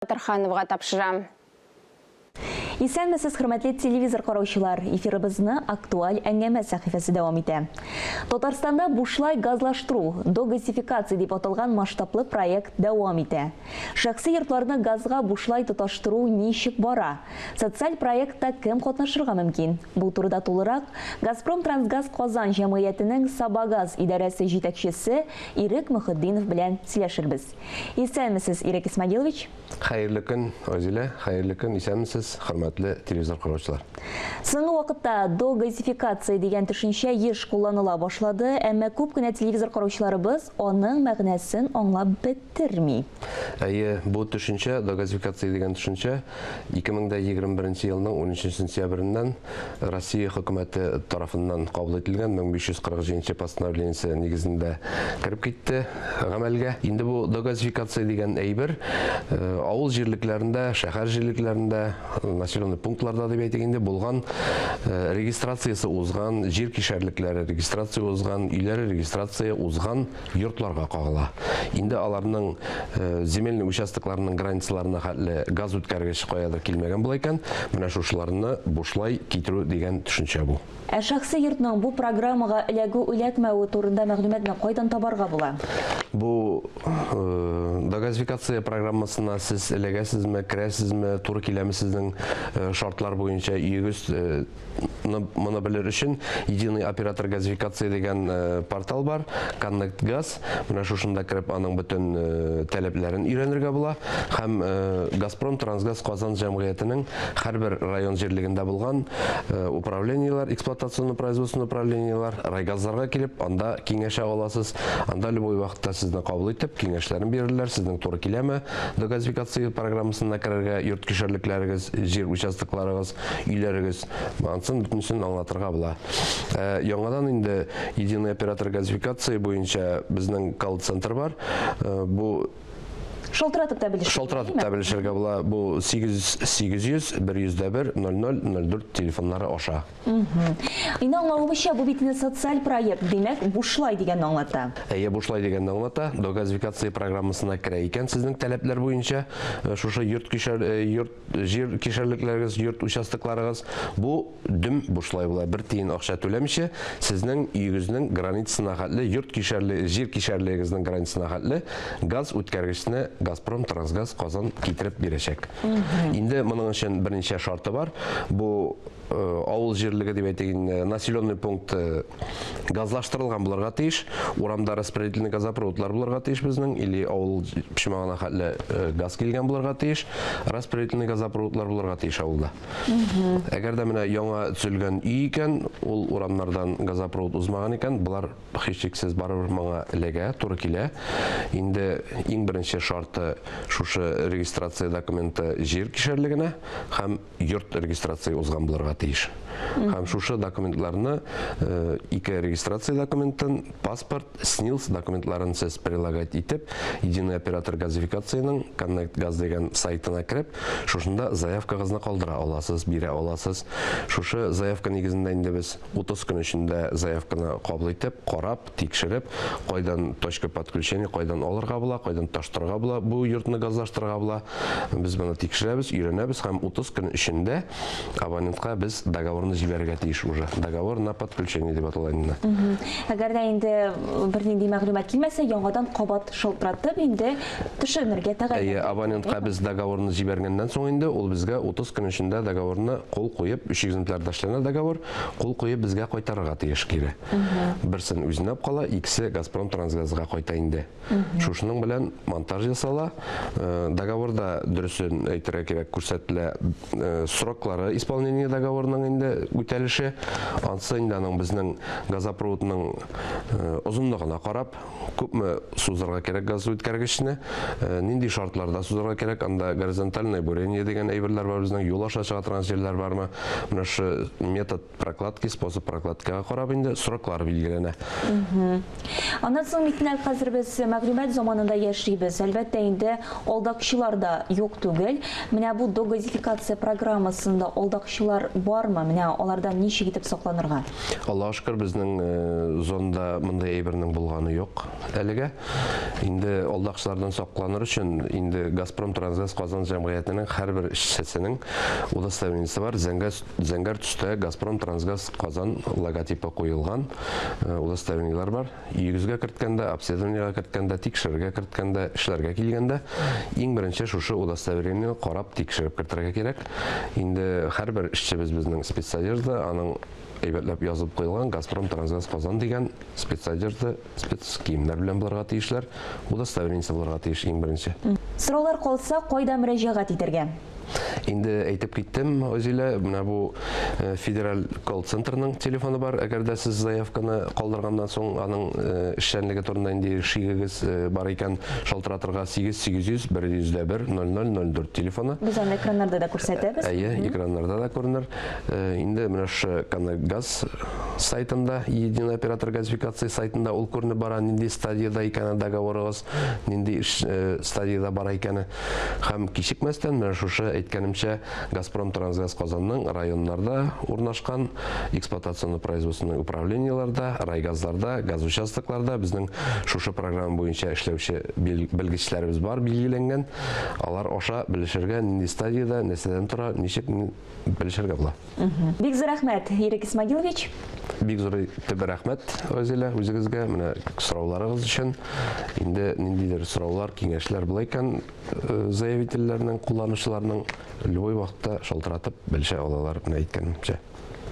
Тархановға тапшырам. Исәнмесез, хөрмәтле телевизор караучылар, эфирыбызны актуаль әңгәмә сәхифәсе дәвам итә. Татарстанда бушлай газлаштыру, догазификация дип аталган масштаблы проект дәвам итә. Шәхси йортларны газга бушлай тоташтыру ничек бара? Социаль проектта кем катнашырга мөмкин? Бу турыда тулырак Газпром Трансгаз Казан җәмгыятенең Сабагаз идарәсе җитәкчесе Ирек Мөхетдинов белән сөйләшербез. Исәнмесез, Ирек Исмәгилович? Хәерле көн, Азилә, хәерле көн, исәнмесез, хөрмәтле телевизор караучылар. Соңгы вакытта догазификация дигән төшенчә еш кулланыла башлады, әмма күп кенә телевизор караучыларыбыз аның мәгънәсен аңлап бетерми. Бу төшенчә, догазификация дигән төшенчә 2021 елның 13 сентябреннән Россия хөкүмәте тарафыннан кабул ителгән 1540 постановлениесе нигезендә кирип китте гамәлгә. Инде бу догазификация дигән әйбер авыл җирлекләрендә, шәһәр җирлекләрендә, населенный пунктларда дип әйтгәндә булган регистрациясе узган, җир кишәрлекләре регистрация узган, үйләре регистрация узган йортларга кагыла. Инде аларның земельный участокларының границаларына хәтле газ үткәргеч каядыр килмәгән була икән, менә шушыларны бушлай китерү дигән төшенчә бу. Шәхси йортның бу программага эләгү-эләкмәү турында мәгълүматны кайдан табарга була? Бу догазификация программасына сез эләгәсезме, керәсезме, туры киләмесезнең шартлар буенча үйегез моны белер өчен единый оператор газификация дигән портал бар, Connect Gaz. Менә шушында кирип аның бөтен таләпләрен өйрәнергә була. Һәм Газпром Трансгаз Казан җәмгыятенең һәрбер район җирлегендә булган управлениелар, эксплуатационно-производственный управлениелар, райгазларга килеп, анда киңәшә аласыз. Анда любой вакытта сезне кабул итеп, киңәшләрен бирерләр, сезнең туры киләме догазификация программасына керергә, йорт кишәрлекләрегез, җир участокларыгыз, үйләрегез, ансын бөтенсен аңлатырга була. Яңадан инде единый оператор газификация буенча безнең колл-центр бар. Бу Шалтыратып та белешергә була. Бу 800-101-00-04 телефоннары аша. Инде аңлавымча, бу бит социаль проект, димәк, бушлай дигәнне аңлата. Бушлай дигәнне аңлата. Догазификация программасына керә икән сезнең таләпләр буенча, шушы җир кишәрлекләрегез, йорт участокларыгыз, бу дөм бушлай була. Бер тиен акча түләмичә, сезнең өегезнең границасына хәтле, җир кишәрлегегезнең границасына хәтле газ үткәргечне Газпром Трансгаз Казан китереп бирәчәк. Инде моның өчен берничә шарты бар. Бу авыл җирлеге дип әйтгән населенный пункт газлаштырылган булырга тиеш, урамда распределительный газопроводлар булырга тиеш безнең, или авыл пишмагына хәтле газ килгән булырга тиеш, распределительный газопроводлар булырга тиеш авылда. Әгәр дә менә яңа төзелгән үй икән, ул урамнардан газопровод узмаган икән, булар һичшиксез барыбер моңа эләгә, туры килә. Инде иң беренче шарты шушы регистрация документы җир кишәрлегенә һәм йорт регистрация узган булырга тиеш. Һәм шушы документларны ике регистрация документын, паспорт, СНИЛС документларын сез прилагать итеп, единый оператор газификацияның Connect Gaz дигән сайтына кирип, шушында заявкагызны калдыра аласыз, бирә аласыз. Шушы заявка нигезендә инде без 30 көн эчендә заявканы кабул итеп, карап, тикшереп, кайдан точка подключения, кайдан алырга була, кайдан таштырга була, бу йортны газлаштырга була. Без моны тикшерәбез, өйрәнәбез һәм 30 көн эчендә абонентка без договорны җибәрергә тиеш уже. Договор на подключение дип атала инде. Әгәр дә инде бернинди мәгълүмат килмәсә, яңадан кабат шалтыратып инде төшенергә тәгаен. Абонентка без договорны җибәргәннән соң инде ул безгә 30 көн эчендә договорны кул куеп, 3 экземплярда эшләнә договор, кул куеп безгә кайтарырга тиеш кире. Берсен үзенә кала, икесе Газпром Трансгазга кайта инде. Шушының белән монтаж ясала. Договорда дөресен әйтергә кирәк, күрсәтелә сроклары исполнение договорының инде үтәлеше. Ансы инде аның безнең газопроводның озынлыгына карап, күпме сузарга кирәк газ үткәргечне, нинди шартларда сузарга кирәк, анда горизонтальное бурение дигән әйберләр бар, безнең юл аша чыга торган җирләр бармы? Менә шу метод прокладки, способ прокладкага карап инде сроклар билгеләнә. Аннан соң митнәл хәзер без мәгълүмат заманында яшибез. Әлбәттә инде алдакчылар да юк түгел. Менә бу догазификация программасында алдакчылар бармы? Менә алардан ничек итеп сакланырга? Аллаһка шөкер, безнең зонда мондай әйбернең булганы юк әлегә. Инде алдакчылардан сакланыр өчен инде Газпром Трансгаз Казан җәмгыятенең һәрбер эшчесенең удостоверениесе бар. Зәңгәр төстә Газпром Трансгаз Казан логотипы куелган удостоверениелар бар. Йөгезгә керткәндә, обследованиегә керткәндә, тикшерергә керткәндә, эшләргә килгәндә иң беренче шушы удостоверениене карап тикшереп кертергә кирәк. Инде һәрбер эшчебез безнең спецодежда, аның әйбәтләп язып куелган Газпром Трансгаз Казан дигән спецодежда, спецкиемнәр белән булырга тиешләр, удостоверениесе булырга тиеш иң беренче. Сораулар калса, кайда мөрәҗәгать итәргә? Инде әйтеп киттем, Өзилә, менә бу федераль колл-центрның телефоны бар. Әгәр дә сез заявканы калдырганнан соң аның эшчәнлеге турында инде шигегез бар икән, шалтыратырга 800-101-0004 телефоны. Без аны экраннарда да күрсәтәбез. Әйе, экраннарда да күренер. Инде менә шу Канагаз сайтында, единый оператор газификация сайтында ул күренеп бара, нинди стадияда икәнен договорыгыз, нинди стадияда бара икәне. Һәм кичекмәстән менә шушы әйткәнемчә Газпром Трансгаз Казанның районнарда урнашкан эксплуатационно-производственный управлениеларда, райгазларда, газ участокларда безнең шушы программа буенча эшләүче белгечләребез бар, билгеләнгән. Алар аша белешергә, нинди стадияда, нәрсәдән тора, ничек белешергә була. Бик зур рәхмәт, Ирек Исмагилович. Бик зур рәхмәт, Өзилә, үзегезгә менә сорауларыгыз өчен. Инде ниндидер сораулар, киңәшләр була икән, заявительләрнең, кулланучыларның любой вакытта шалтыратып белешә алалар, менә әйткәнемчә.